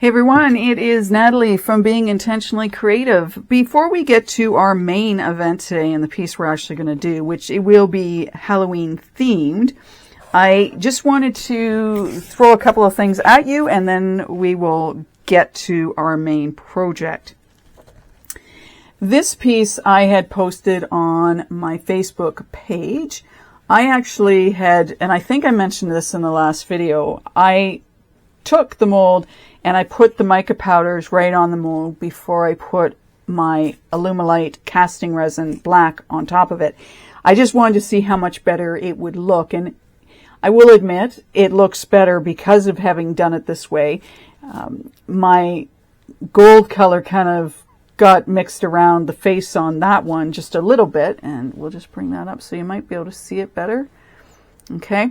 Hey everyone, it is Natalie from Being Intentionally Creative. Before we get to our main event today and the piece we're actually going to do, which it will be Halloween themed, I just wanted to throw a couple of things at you and then we will get to our main project. This piece I had posted on my Facebook page. I actually had, and I think I mentioned this in the last video, I took the mold and I put the mica powders right on the mold before I put my Alumilite casting resin black on top of it. I just wanted to see how much better it would look, and I will admit it looks better because of having done it this way. My gold color kind of got mixed around the face on that one just a little bit, and we'll just bring that up so you might be able to see it better. Okay,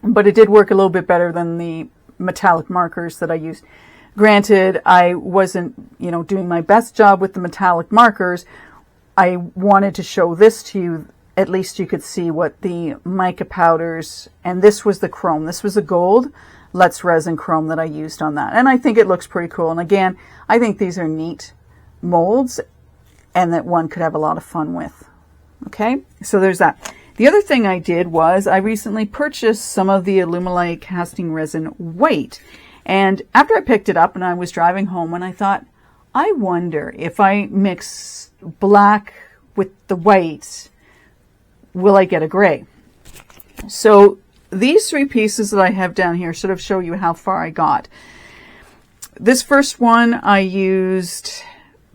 but it did work a little bit better than the metallic markers that I used. Granted, I wasn't, doing my best job with the metallic markers. I wanted to show this to you. At least you could see what the mica powders, and this was the chrome. This was a gold Let's Resin chrome that I used on that. And I think it looks pretty cool. And again, I think these are neat molds and that one could have a lot of fun with. Okay, so there's that. The other thing I did was I recently purchased some of the Alumilite casting resin white. And after I picked it up and I was driving home and I thought, I wonder if I mix black with the white, will I get a gray? So these three pieces that I have down here sort of show you how far I got. This first one I used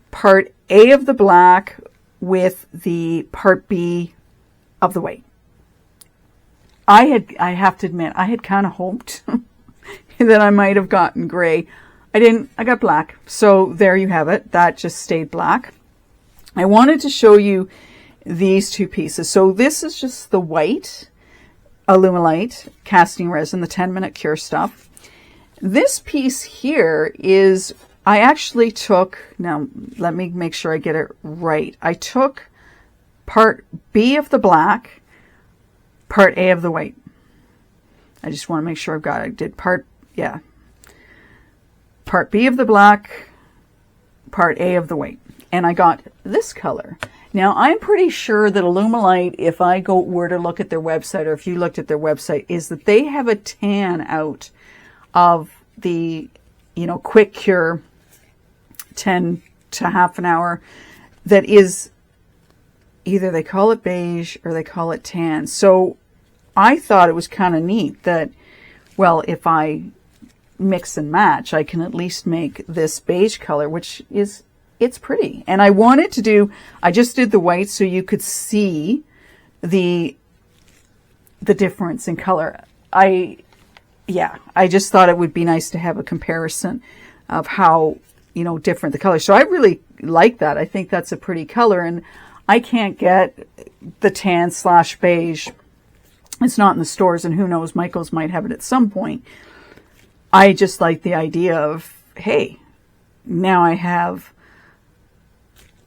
part A of the black with the part B of the white. I have to admit, I had kind of hoped that I might have gotten gray. I didn't, I got black. So there you have it. That just stayed black. I wanted to show you these two pieces. So this is just the white Alumilite casting resin, the 10-minute cure stuff. This piece here is, I actually took, now let me make sure I get it right. I took part B of the black, part A of the white. I just want to make sure I've got it. I did part B of the black, part A of the white. And I got this color. Now, I'm pretty sure that Alumilite, if I were to look at their website, or if you looked at their website, is that they have a tan out of the, quick cure, 10 to half an hour, that is either they call it beige or they call it tan. So I thought it was kind of neat that, well, if I mix and match, I can at least make this beige color, which is, it's pretty. And I wanted to do, I just did the white so you could see the difference in color. I just thought it would be nice to have a comparison of how, different the colors. So I really like that. I think that's a pretty color, and I can't get the tan / beige. It's not in the stores, and who knows, Michael's might have it at some point. I just like the idea of, hey, now I have,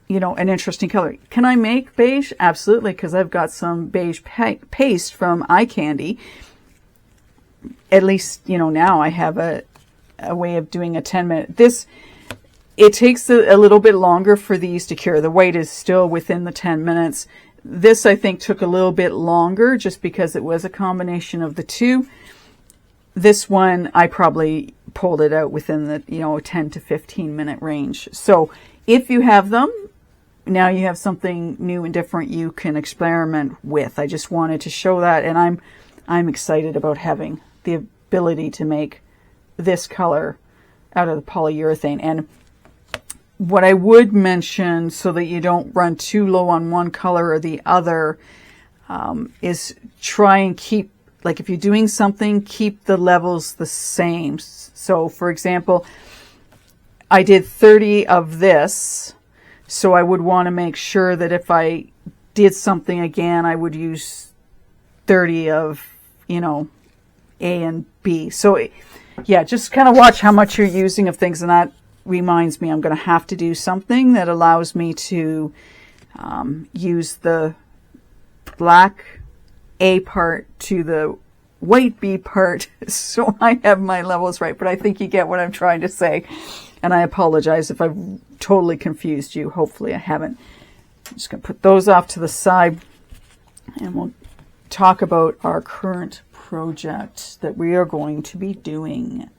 an interesting color. Can I make beige? Absolutely, because I've got some beige paste from Eye Candy. At least, now I have a way of doing a 10-minute. It takes a little bit longer for these to cure. The white is still within the 10 minutes. This, I think, took a little bit longer just because it was a combination of the two. This one, I probably pulled it out within the, 10 to 15 minute range. So if you have them, now you have something new and different you can experiment with. I just wanted to show that, and I'm excited about having the ability to make this color out of the polyurethane. And what I would mention, so that you don't run too low on one color or the other, is try and keep, like if you're doing something, keep the levels the same. So for example, I did 30 of this, so I would want to make sure that if I did something again, I would use 30 of, A and B. So yeah, just kind of watch how much you're using of things, and that reminds me I'm going to have to do something that allows me to use the black A part to the white bee part so I have my levels right. But I think you get what I'm trying to say. And I apologize if I've totally confused you. Hopefully I haven't. I'm just going to put those off to the side. And we'll talk about our current project that we are going to be doing.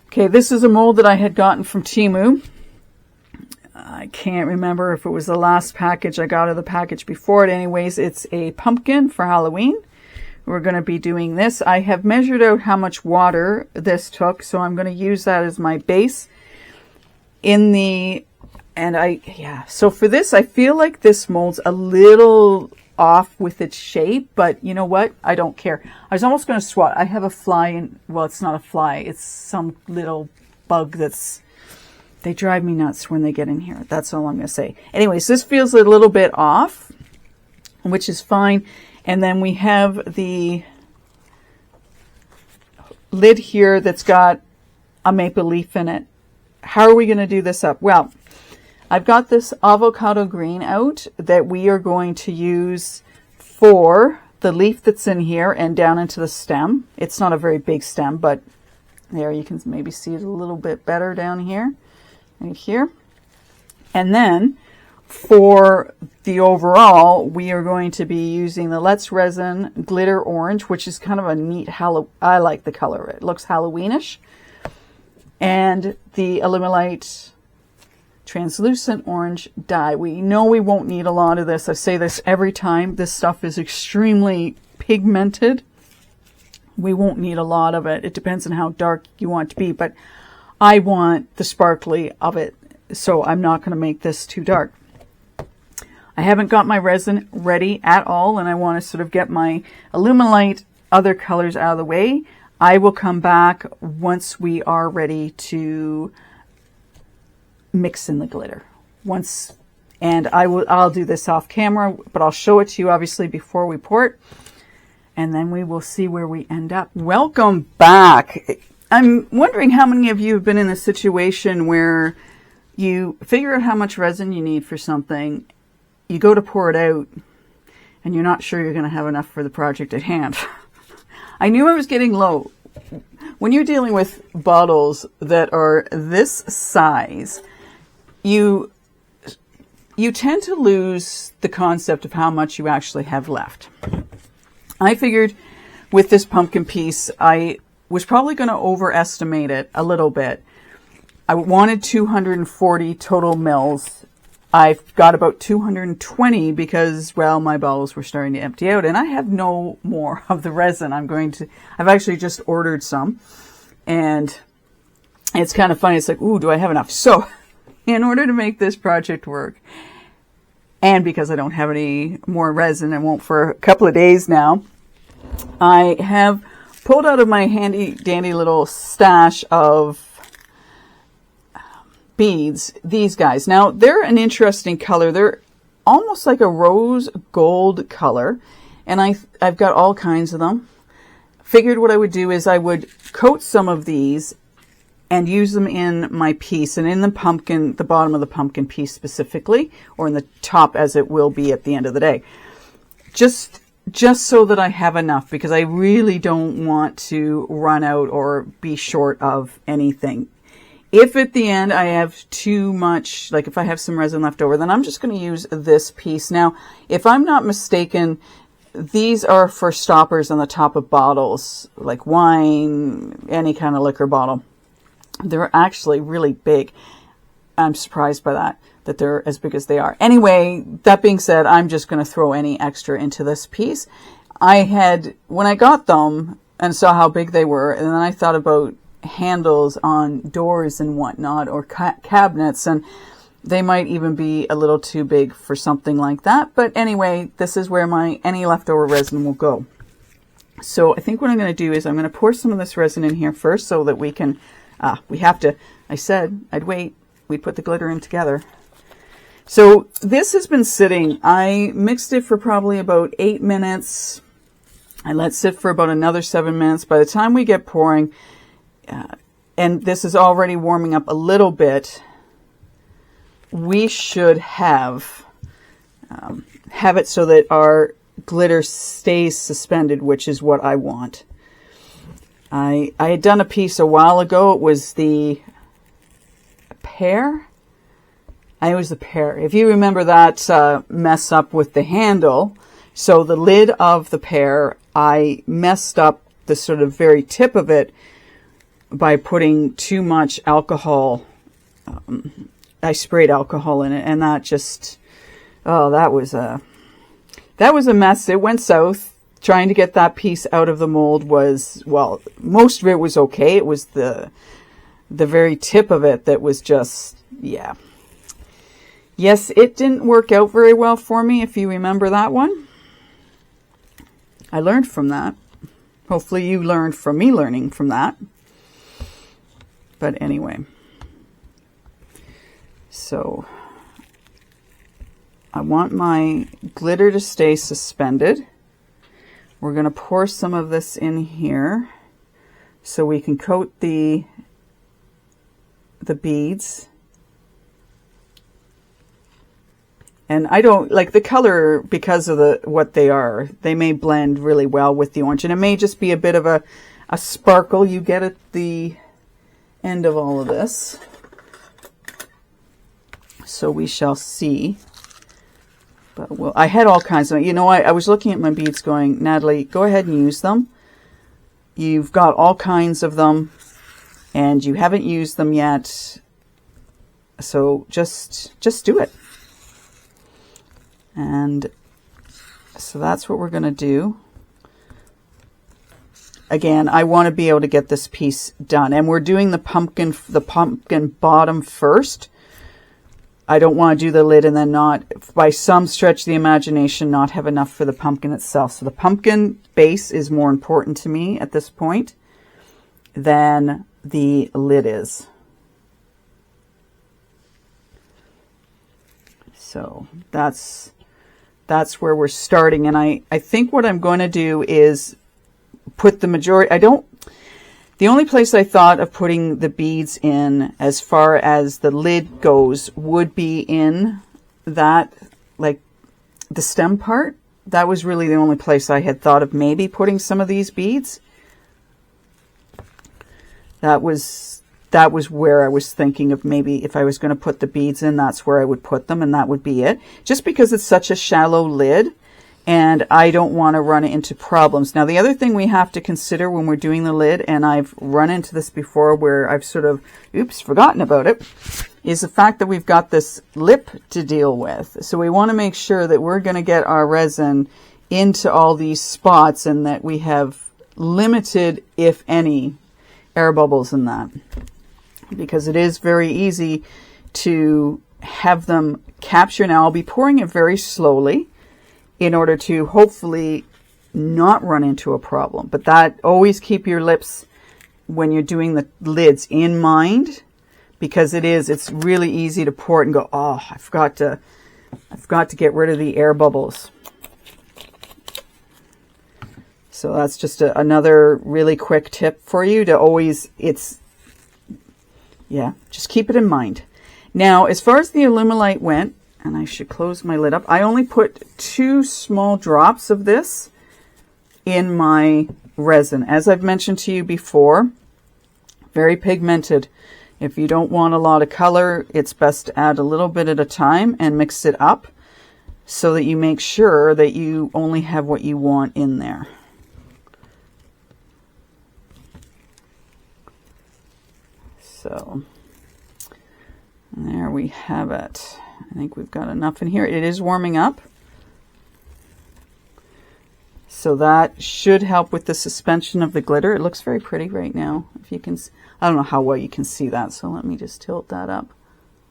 Okay, this is a mold that I had gotten from Temu. I can't remember if it was the last package I got or the package before it. Anyways, it's a pumpkin for Halloween. We're going to be doing this. I have measured out how much water this took, so I'm going to use that as my base. So for this, I feel like this mold's a little off with its shape, but you know what? I don't care. I was almost going to swat. I have a fly in, well, it's not a fly. It's some little bug they drive me nuts when they get in here. That's all I'm going to say. Anyways, this feels a little bit off, which is fine. And then we have the lid here that's got a maple leaf in it. How are we going to do this up? Well, I've got this avocado green out that we are going to use for the leaf that's in here and down into the stem. It's not a very big stem, but there you can maybe see it a little bit better down here, right here. And then for the overall, we are going to be using the Let's Resin Glitter Orange, which is kind of a neat I like the color. It looks Halloweenish. And the Elimelite Translucent Orange dye. We know we won't need a lot of this. I say this every time. This stuff is extremely pigmented. We won't need a lot of it. It depends on how dark you want it to be, but I want the sparkly of it, so I'm not going to make this too dark. I haven't got my resin ready at all, and I want to sort of get my Elimelite other colors out of the way. I will come back once we are ready to mix in the glitter. I'll do this off camera, but I'll show it to you obviously before we pour it, and then we will see where we end up. Welcome back. I'm wondering how many of you have been in a situation where you figure out how much resin you need for something, you go to pour it out, and you're not sure you're going to have enough for the project at hand. I knew I was getting low. When you're dealing with bottles that are this size, you tend to lose the concept of how much you actually have left. I figured with this pumpkin piece, I was probably going to overestimate it a little bit. I wanted 240 total mils. I've got about 220 because, well, my bottles were starting to empty out, and I have no more of the resin. I've actually just ordered some, and it's kind of funny. It's like, ooh, do I have enough? So in order to make this project work, and because I don't have any more resin, I won't for a couple of days now, I have pulled out of my handy dandy little stash of beads, these guys. Now, they're an interesting color. They're almost like a rose gold color, and I've got all kinds of them. Figured what I would do is I would coat some of these and use them in my piece, and in the pumpkin, the bottom of the pumpkin piece specifically, or in the top as it will be at the end of the day. Just so that I have enough, because I really don't want to run out or be short of anything. If at the end I have too much, like if I have some resin left over, then I'm just going to use this piece. Now, if I'm not mistaken, these are for stoppers on the top of bottles, like wine, any kind of liquor bottle. They're actually really big. I'm surprised by that they're as big as they are. Anyway, that being said, I'm just going to throw any extra into this piece. When I got them and saw how big they were, and then I thought about handles on doors and whatnot, or cabinets, and they might even be a little too big for something like that. But anyway, this is where any leftover resin will go. So I think what I'm going to do is I'm going to pour some of this resin in here first so that we can, I said I'd wait, we'd put the glitter in together. So this has been sitting. I mixed it for probably about 8 minutes. I let it sit for about another 7 minutes. By the time we get pouring, and this is already warming up a little bit, we should have it so that our glitter stays suspended, which is what I want. I had done a piece a while ago. It was the pear. It was the pear. If you remember that mess up with the handle, so the lid of the pear, I messed up the sort of very tip of it by putting too much alcohol. I sprayed alcohol in it, and that just, oh, that was a mess. It went south. Trying to get that piece out of the mold was, well, most of it was okay. It was the very tip of it that was just, yeah. Yes, it didn't work out very well for me, if you remember that one. I learned from that. Hopefully you learned from me learning from that. But anyway. So, I want my glitter to stay suspended. We're going to pour some of this in here so we can coat the beads. And I don't like the color because of what they are. They may blend really well with the orange, and it may just be a bit of a sparkle you get at the end of all of this. So we shall see. But well, I had all kinds of, I was looking at my beads going, Natalie, go ahead and use them. You've got all kinds of them and you haven't used them yet. So just do it. And so that's what we're going to do. Again, I want to be able to get this piece done, and we're doing the pumpkin bottom first. I don't want to do the lid and then not, by some stretch of the imagination, not have enough for the pumpkin itself. So the pumpkin base is more important to me at this point than the lid is. So that's where we're starting. And I think what I'm going to do is put the majority, the only place I thought of putting the beads in as far as the lid goes would be in that, like the stem part. That was really the only place I had thought of maybe putting some of these beads. That was where I was thinking of maybe if I was going to put the beads in, that's where I would put them, and that would be it. Just because it's such a shallow lid. And I don't want to run into problems. Now, the other thing we have to consider when we're doing the lid, and I've run into this before where I've sort of, forgotten about it, is the fact that we've got this lip to deal with. So we want to make sure that we're going to get our resin into all these spots and that we have limited, if any, air bubbles in that. Because it is very easy to have them capture. Now, I'll be pouring it very slowly in order to hopefully not run into a problem. But that, always keep your lips when you're doing the lids in mind, because it's really easy to pour it and go, oh, I forgot to get rid of the air bubbles. So that's just another really quick tip for you to always, just keep it in mind. Now, as far as the Alumilite went, and I should close my lid up, I only put 2 small drops of this in my resin. As I've mentioned to you before, very pigmented. If you don't want a lot of color, it's best to add a little bit at a time and mix it up so that you make sure that you only have what you want in there. So there we have it. I think we've got enough in here. It is warming up. So that should help with the suspension of the glitter. It looks very pretty right now. If you can, I don't know how well you can see that, so let me just tilt that up.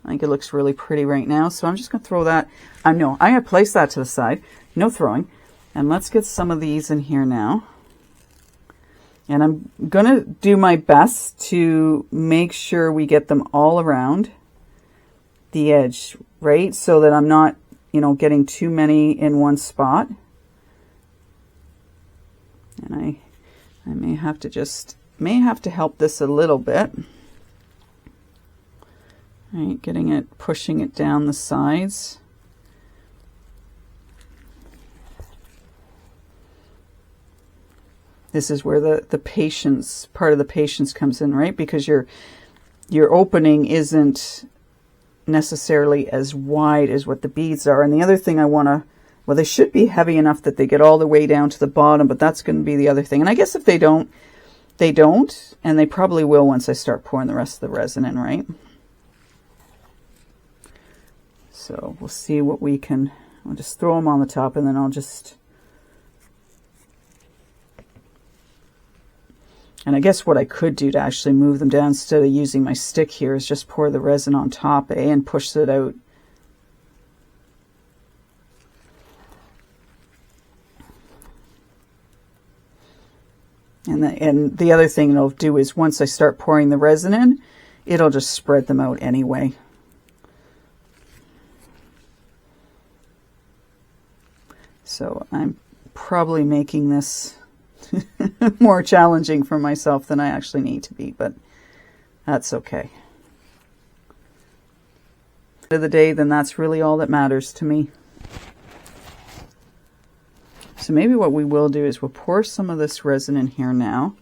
I think it looks really pretty right now. So I'm just going to throw that. I'm going to place that to the side. No throwing. And let's get some of these in here now. And I'm going to do my best to make sure we get them all around the edge, right? So that I'm not, getting too many in one spot. And I may have to help this a little bit. Right, pushing it down the sides. This is where the patience, part of the patience comes in, right? Because your opening isn't necessarily as wide as what the beads are. And the other thing I want to, well, they should be heavy enough that they get all the way down to the bottom, but that's going to be the other thing. And I guess if they don't, and they probably will once I start pouring the rest of the resin in, right? So we'll see what we can, I'll just throw them on the top, and then I'll just, and I guess what I could do to actually move them down instead of using my stick here is just pour the resin on top, and push it out. And the other thing it'll do is once I start pouring the resin in, it'll just spread them out anyway. So I'm probably making this more challenging for myself than I actually need to be, but that's okay. At the end of the day, then that's really all that matters to me. So maybe what we will do is we'll pour some of this resin in here now,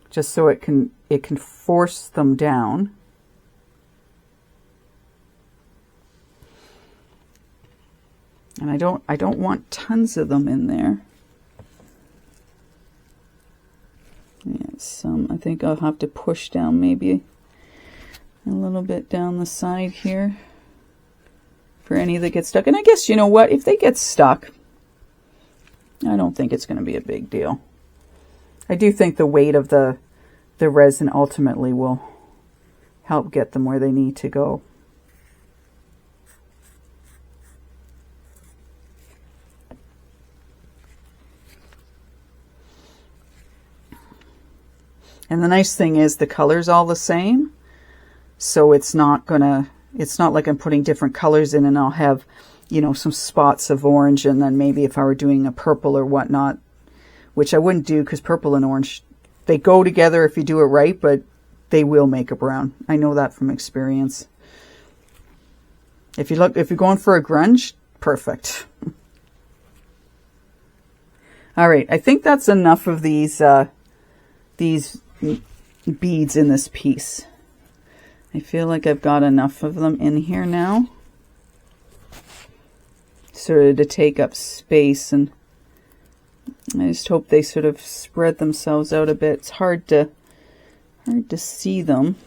just so it can force them down. And I don't want tons of them in there. Yeah, I think I'll have to push down maybe a little bit down the side here for any that get stuck. And I guess, you know what, if they get stuck, I don't think it's going to be a big deal. I do think the weight of the resin ultimately will help get them where they need to go. And the nice thing is the color's all the same, so it's not like I'm putting different colors in and I'll have, you know, some spots of orange, and then maybe if I were doing a purple or whatnot, which I wouldn't do because purple and orange, they go together if you do it right, but they will make a brown. I know that from experience. If you're going for a grunge, perfect. All right, I think that's enough of these beads in this piece. I feel like I've got enough of them in here now, sort of to take up space, and I just hope they sort of spread themselves out a bit. It's hard to see them.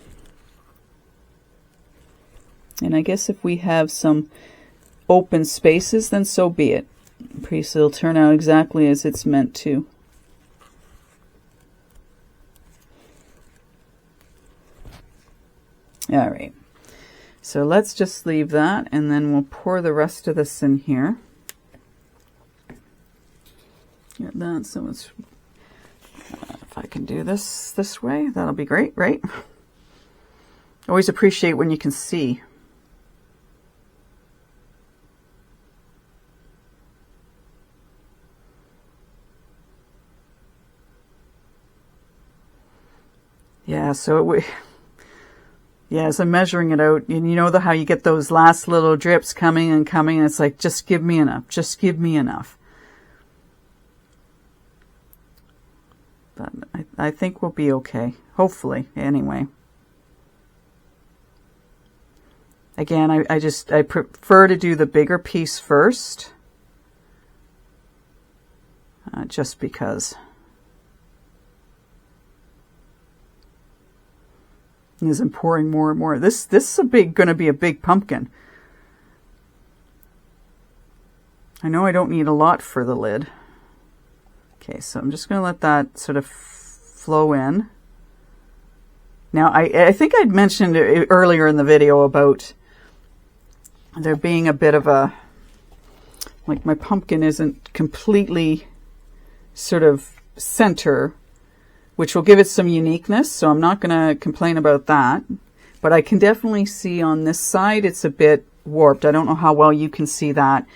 And I guess if we have some open spaces, then so be it. Pretty sure it'll turn out exactly as it's meant to. All right, so let's just leave that, and then we'll pour the rest of this in here. Get that, so it's, if I can do this way, that'll be great, right? Always appreciate when you can see. Yeah, so yeah, as I'm measuring it out, and you know how you get those last little drips coming and coming, and it's like, just give me enough, just give me enough. But I think we'll be okay, hopefully, anyway. Again, I prefer to do the bigger piece first, just because. As I'm pouring more and more. This is going to be a big pumpkin. I know I don't need a lot for the lid. Okay, so I'm just going to let that sort of flow in. Now, I think I'd mentioned earlier in the video about there being a bit of a, like my pumpkin isn't completely sort of center, which will give it some uniqueness, so I'm not going to complain about that. But I can definitely see on this side it's a bit warped. I don't know how well you can see that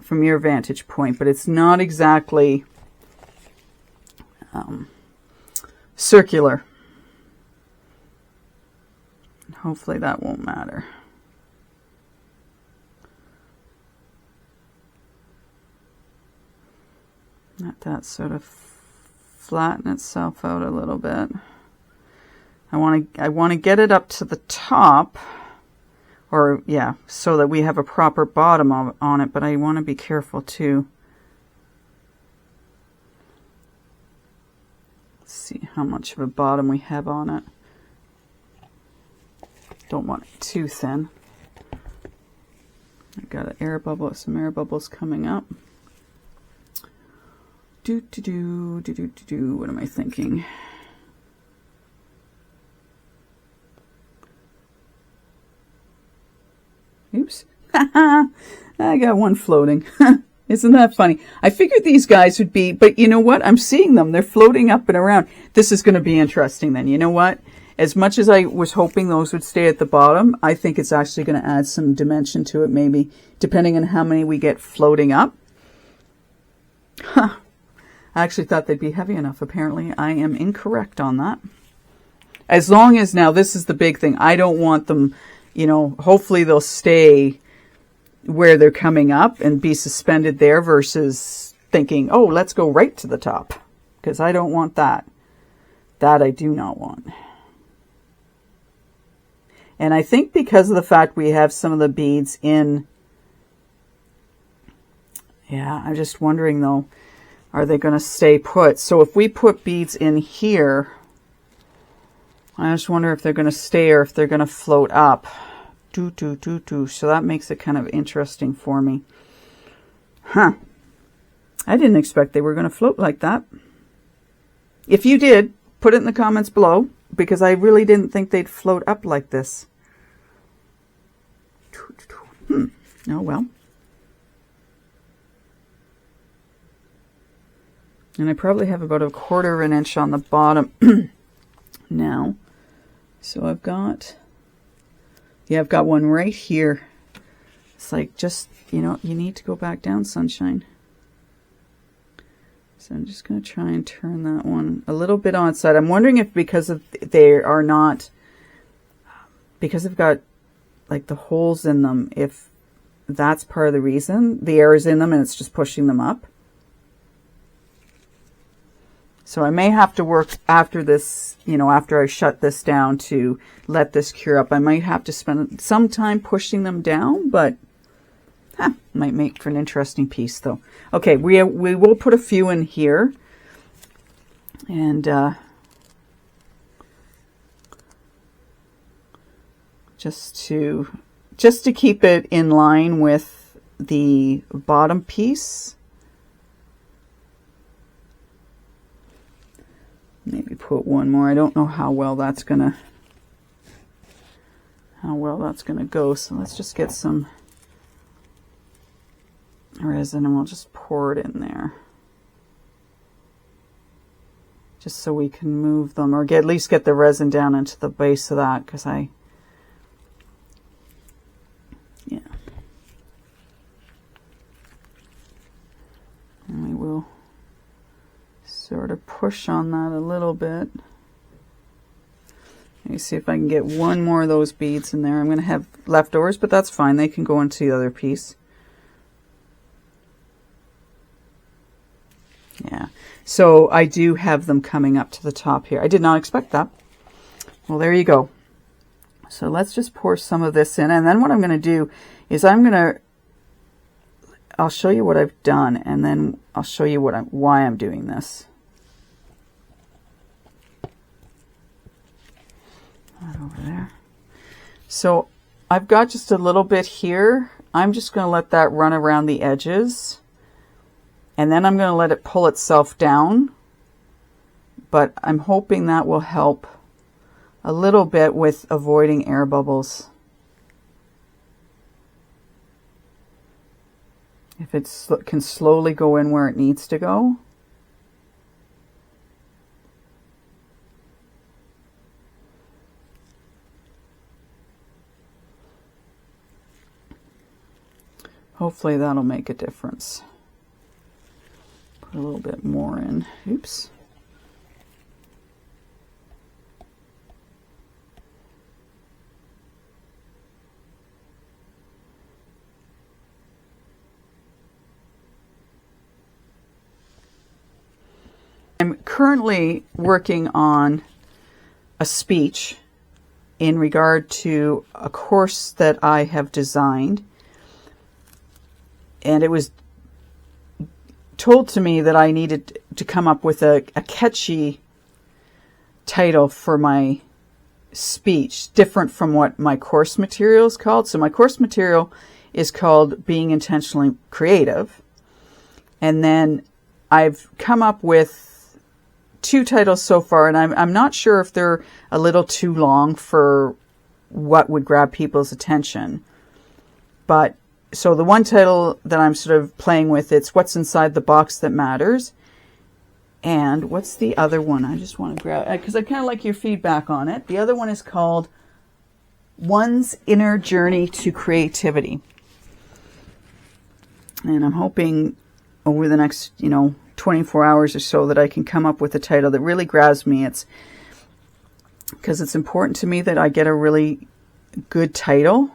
from your vantage point, but it's not exactly circular. Hopefully that won't matter. Let that sort of flatten itself out a little bit. I want to get it up to the top, or yeah, so that we have a proper bottom on it, but I want to be careful too. Let's see how much of a bottom we have on it. Don't want it too thin. I got an air bubble, some air bubbles coming up. What am I thinking? Oops. I got one floating. Isn't that funny? I figured these guys would be, but you know what? I'm seeing them. They're floating up and around. This is going to be interesting then. You know what? As much as I was hoping those would stay at the bottom, I think it's actually going to add some dimension to it, maybe, depending on how many we get floating up. Huh. I actually thought they'd be heavy enough. Apparently, I am incorrect on that. As long as, now, this is the big thing. I don't want them, you know, hopefully they'll stay where they're coming up and be suspended there versus thinking, oh, let's go right to the top. Because I don't want that. That I do not want. And I think because of the fact we have some of the beads in, yeah, I'm just wondering though, are they going to stay put? So if we put beads in here, I just wonder if they're going to stay or if they're going to float up. So that makes it kind of interesting for me. Huh. I didn't expect they were going to float like that. If you did, put it in the comments below, because I really didn't think they'd float up like this. Oh well. And I probably have about 1/4 of an inch on the bottom now. So I've got, yeah, I've got one right here. It's like, just, you know, you need to go back down, sunshine. So I'm just going to try and turn that one a little bit on its side. I'm wondering if because of they are not, because they've got like the holes in them, if that's part of the reason. The air is in them and it's just pushing them up. So I may have to work after this, you know, after I shut this down to let this cure up. I might have to spend some time pushing them down, but might make for an interesting piece though. Okay, we will put a few in here. And just to keep it in line with the bottom piece. Maybe put one more. I don't know how well that's gonna go. So let's just get some resin and we'll just pour it in there. Just so we can move them, or at least get the resin down into the base of that, because yeah. And we will sort of push on that a little bit. Let me see if I can get one more of those beads in there. I'm going to have leftovers, but that's fine. They can go into the other piece. Yeah. So I do have them coming up to the top here. I did not expect that. Well, there you go. So let's just pour some of this in. And then what I'm going to do is I'll show you what I've done, and then I'll show you why I'm doing this. Right over there. So I've got just a little bit here. I'm just going to let that run around the edges, and then I'm going to let it pull itself down. But I'm hoping that will help a little bit with avoiding air bubbles. If it can slowly go in where it needs to go. Hopefully that'll make a difference. Put a little bit more in. Oops. I'm currently working on a speech in regard to a course that I have designed, and it was told to me that I needed to come up with a catchy title for my speech, different from what my course material is called. So my course material is called Being Intentionally Creative, and then I've come up with 2 titles so far, and I'm not sure if they're a little too long for what would grab people's attention. But so the one title that I'm sort of playing with, it's What's Inside the Box That Matters. And what's the other one? I just want to grab, because I kind of like your feedback on it. The other one is called One's Inner Journey to Creativity. And I'm hoping over the next, 24 hours or so that I can come up with a title that really grabs me. It's because it's important to me that I get a really good title.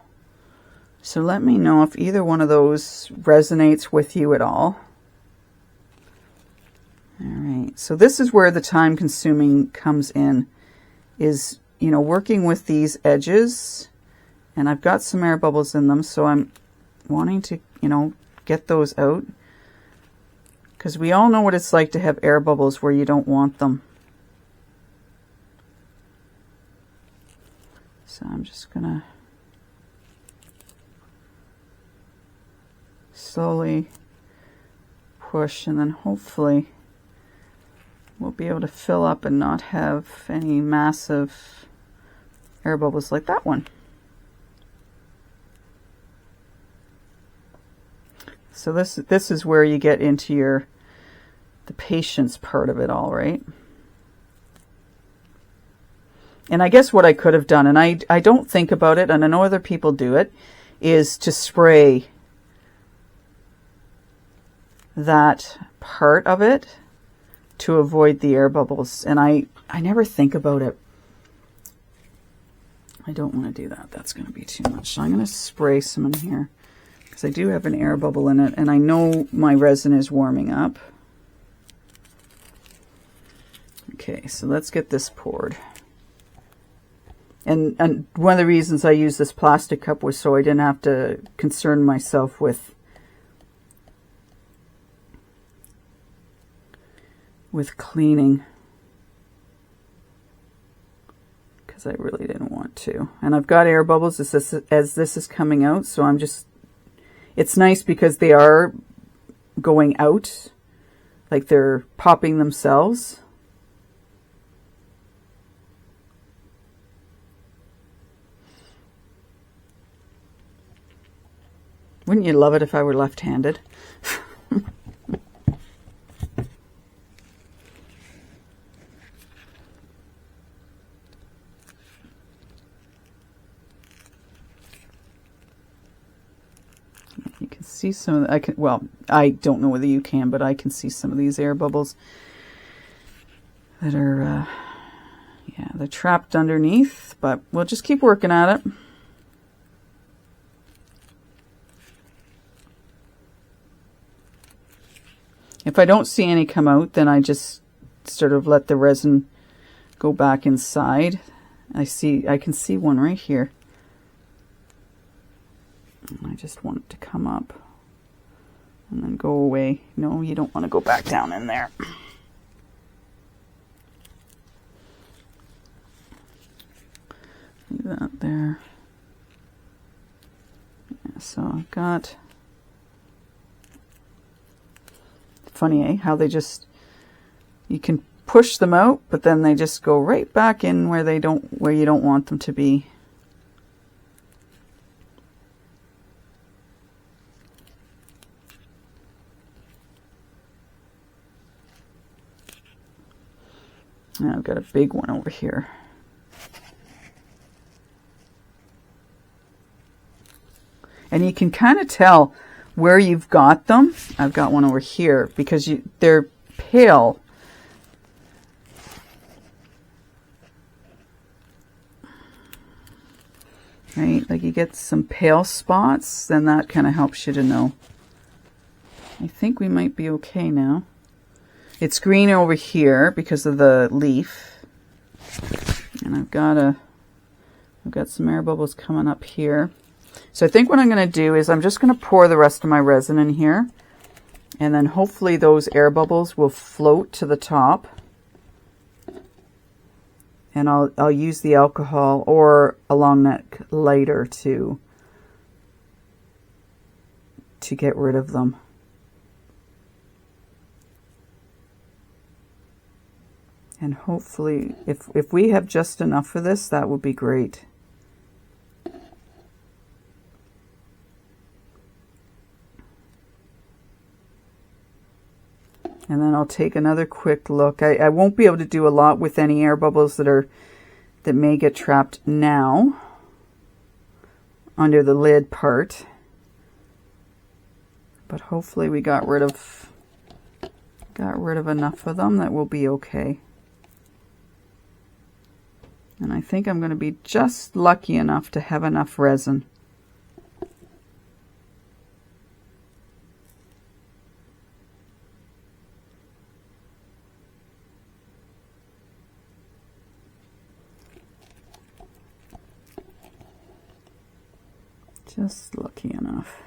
So let me know if either one of those resonates with you at all. All right. So this is where the time consuming comes in, is, working with these edges, and I've got some air bubbles in them. So I'm wanting to, get those out. Because we all know what it's like to have air bubbles where you don't want them. So I'm just going to slowly push, and then hopefully we'll be able to fill up and not have any massive air bubbles like that one. So this is where you get into the patience part of it all, right? And I guess what I could have done, and I don't think about it, and I know other people do it, is to spray that part of it to avoid the air bubbles. And I never think about it. I don't want to do that. That's going to be too much. So I'm going to spray some in here, because I do have an air bubble in it, and I know my resin is warming up. Okay, so let's get this poured. And one of the reasons I used this plastic cup was so I didn't have to concern myself with cleaning, because I really didn't want to. And I've got air bubbles as this is coming out, so I'm just, it's nice because they are going out, like they're popping themselves. Wouldn't you love it if I were left-handed? You can see some of the, well, I don't know whether you can, but I can see some of these air bubbles that are, yeah, they're trapped underneath, but we'll just keep working at it. If I don't see any come out, then I just sort of let the resin go back inside. I can see one right here. I just want it to come up and then go away. No, you don't want to go back down in there. Leave that there. Yeah, so I've got, funny, eh? How they just, you can push them out, but then they just go right back in where you don't want them to be. Now I've got a big one over here. And you can kind of tell where you've got them. I've got one over here because they're pale. Right? Like you get some pale spots, then that kind of helps you to know. I think we might be okay now. It's green over here because of the leaf. And I've got some air bubbles coming up here. So I think what I'm going to do is I'm just going to pour the rest of my resin in here. And then hopefully those air bubbles will float to the top. And I'll use the alcohol or a long neck lighter to get rid of them. And hopefully, if we have just enough for this, that would be great. And then I'll take another quick look. I won't be able to do a lot with any air bubbles that may get trapped now under the lid part. But hopefully we got rid of enough of them that will be okay. And I think I'm going to be just lucky enough to have enough resin. Just lucky enough.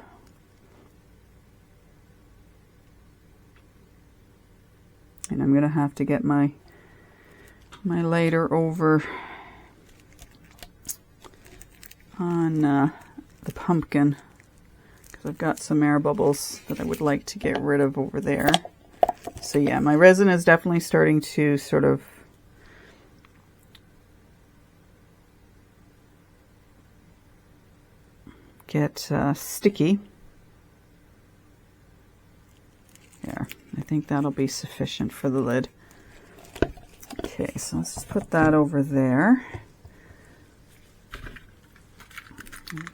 And I'm going to have to get my lighter over on the pumpkin, because I've got some air bubbles that I would like to get rid of over there. So yeah, my resin is definitely starting to sort of get sticky. There, I think that'll be sufficient for the lid. Okay, so let's just put that over there.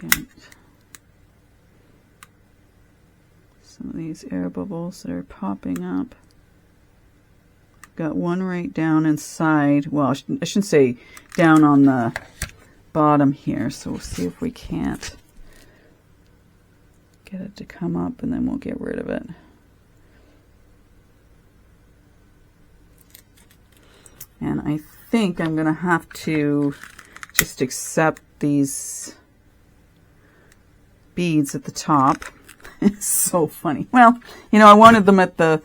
Get some of these air bubbles that are popping up. Got one right down inside. Well, I shouldn't say down on the bottom here. So we'll see if we can't get it to come up, and then we'll get rid of it. And I think I'm going to have to just accept these beads at the top. It's so funny. Well, you know, I wanted them at the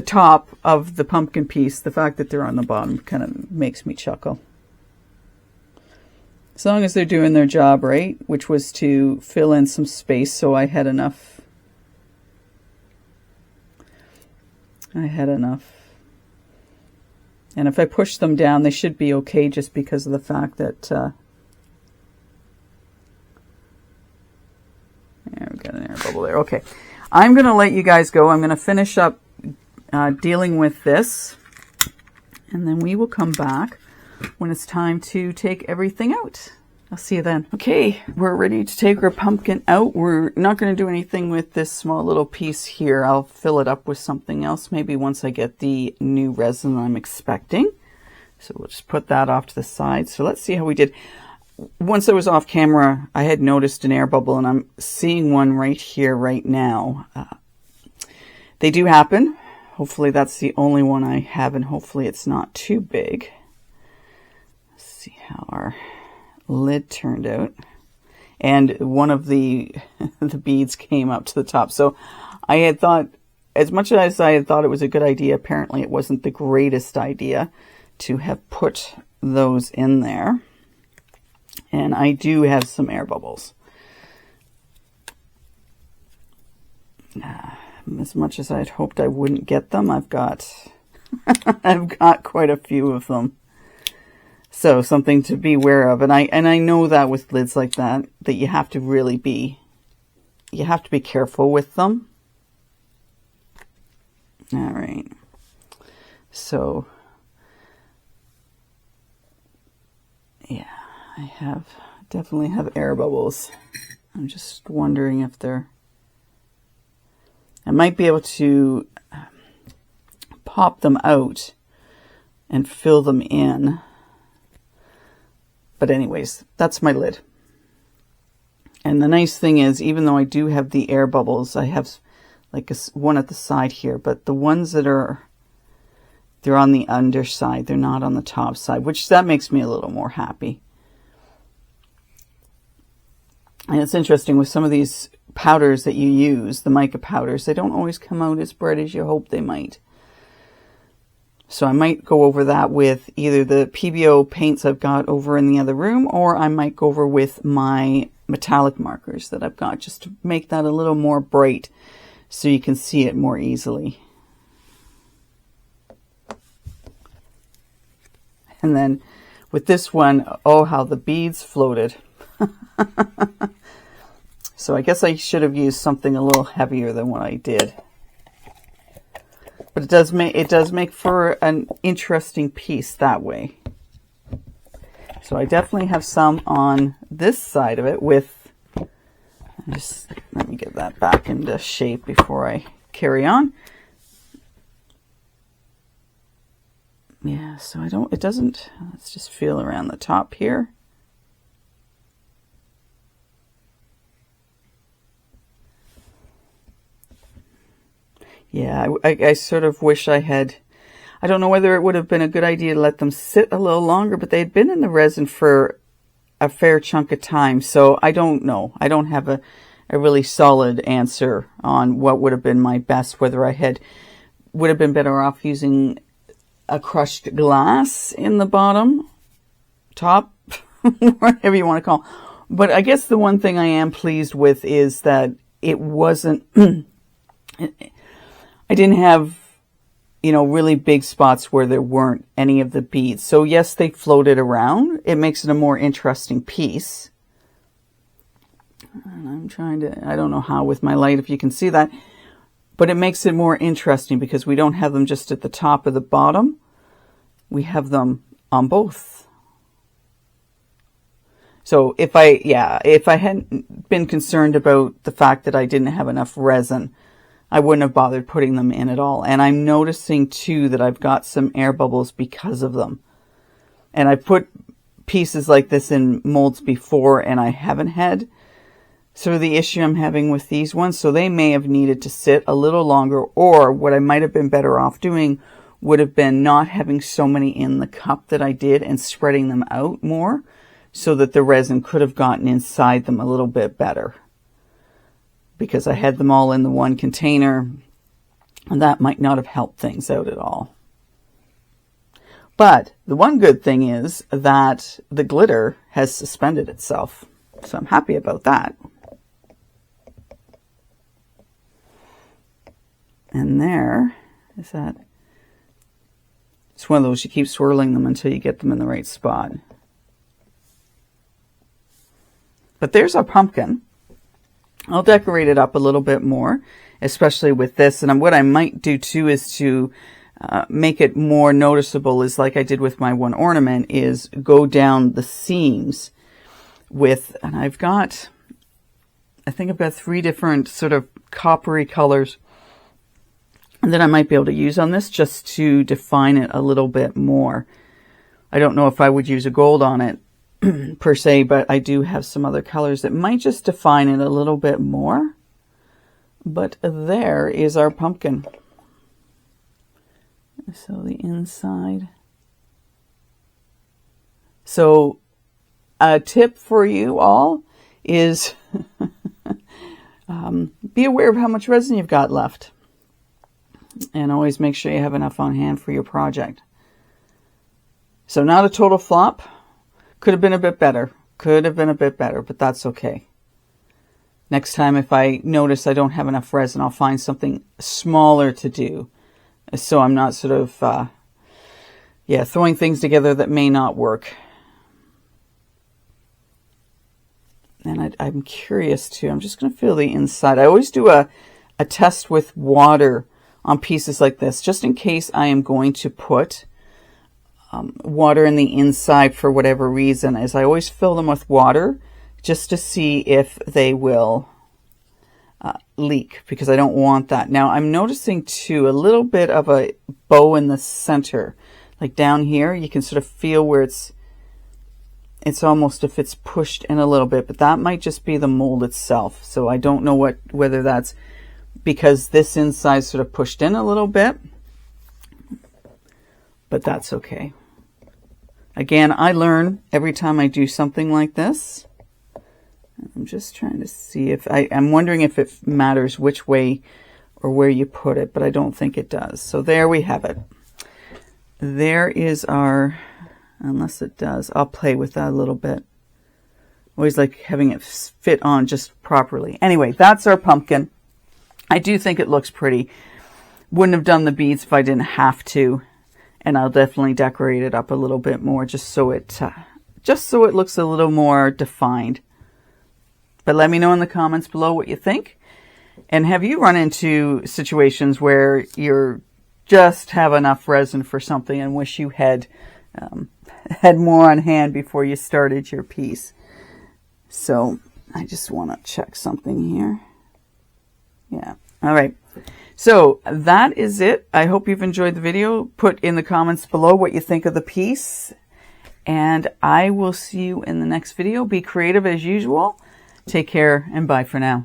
top of the pumpkin piece. The fact that they're on the bottom kind of makes me chuckle. As long as they're doing their job right, which was to fill in some space so I had enough. And if I push them down, they should be okay, just because of the fact that yeah, we've got an air bubble there. Okay, I'm going to let you guys go. I'm going to finish up dealing with this, and then we will come back when it's time to take everything out. I'll see you then. Okay, we're ready to take our pumpkin out. We're not going to do anything with this small little piece here. I'll fill it up with something else, maybe once I get the new resin I'm expecting. So we'll just put that off to the side. So let's see how we did. Once I was off camera, I had noticed an air bubble, and I'm seeing one right here right now. They do happen. Hopefully that's the only one I have, and hopefully it's not too big. Let's see how our lid turned out. And one of the beads came up to the top. So I had thought, as much as I had thought it was a good idea, apparently it wasn't the greatest idea to have put those in there. And I do have some air bubbles. As much as I'd hoped I wouldn't get them, I've got quite a few of them. So something to be aware of. And I know that with lids like that you have to really be, careful with them. All right. So yeah, I definitely have air bubbles. I'm just wondering if I might be able to pop them out and fill them in. But anyways, that's my lid. And the nice thing is, even though I do have the air bubbles, I have like one at the side here, but the ones that are, they're on the underside, they're not on the top side, which that makes me a little more happy. And it's interesting with some of these powders that you use, the mica powders, they don't always come out as bright as you hope they might. So I might go over that with either the PBO paints I've got over in the other room, or I might go over with my metallic markers that I've got, just to make that a little more bright so you can see it more easily. And then with this one, oh, how the beads floated. So I guess I should have used something a little heavier than what I did. But it does make for an interesting piece that way. So I definitely have some on this side of it with, just let me get that back into shape before I carry on. Yeah, so let's just feel around the top here. Yeah, I sort of wish I don't know whether it would have been a good idea to let them sit a little longer, but they'd been in the resin for a fair chunk of time. So I don't know. I don't have a really solid answer on what would have been my best, whether would have been better off using a crushed glass in the bottom, top, whatever you want to call. But I guess the one thing I am pleased with is that it wasn't, I didn't have, really big spots where there weren't any of the beads. So yes, they floated around. It makes it a more interesting piece. And I don't know how with my light, if you can see that, but it makes it more interesting because we don't have them just at the top or the bottom. We have them on both. So if I hadn't been concerned about the fact that I didn't have enough resin, I wouldn't have bothered putting them in at all. And I'm noticing too that I've got some air bubbles because of them. And I put pieces like this in molds before and I haven't had sort of the issue I'm having with these ones. So they may have needed to sit a little longer, or what I might have been better off doing would have been not having so many in the cup that I did and spreading them out more so that the resin could have gotten inside them a little bit better. Because I had them all in the one container, and that might not have helped things out at all. But the one good thing is that the glitter has suspended itself. So I'm happy about that. And there is that. It's one of those, you keep swirling them until you get them in the right spot. But there's our pumpkin. I'll decorate it up a little bit more, especially with this. And what I might do too is to make it more noticeable, is like I did with my one ornament, is go down the seams with, and I think I've got 3 different sort of coppery colors that I might be able to use on this just to define it a little bit more. I don't know if I would use a gold on it per se, but I do have some other colors that might just define it a little bit more. But there is our pumpkin. So the inside. So a tip for you all is be aware of how much resin you've got left. And always make sure you have enough on hand for your project. So not a total flop. Could have been a bit better. But that's okay. Next time, if I notice I don't have enough resin, I'll find something smaller to do. So I'm not sort of, throwing things together that may not work. And I'm curious too. I'm just going to feel the inside. I always do a test with water on pieces like this, just in case I am going to put water in the inside for whatever reason, is I always fill them with water just to see if they will leak, because I don't want that. Now I'm noticing too a little bit of a bow in the center, like down here. You can sort of feel where it's almost if it's pushed in a little bit, but that might just be the mold itself. So I don't know whether that's because this inside sort of pushed in a little bit, but that's okay. Again, I learn every time I do something like this. I'm just trying to see if I'm wondering if it matters which way or where you put it, but I don't think it does. So there we have it. There is our, unless it does, I'll play with that a little bit. Always like having it fit on just properly. Anyway, that's our pumpkin. I do think it looks pretty. Wouldn't have done the beads if I didn't have to. And I'll definitely decorate it up a little bit more just so it looks a little more defined. But let me know in the comments below what you think. And have you run into situations where you're just have enough resin for something and wish you had had more on hand before you started your piece? So I just want to check something here. Yeah. All right. So that is it. I hope you've enjoyed the video. Put in the comments below what you think of the piece. And I will see you in the next video. Be creative as usual. Take care and bye for now.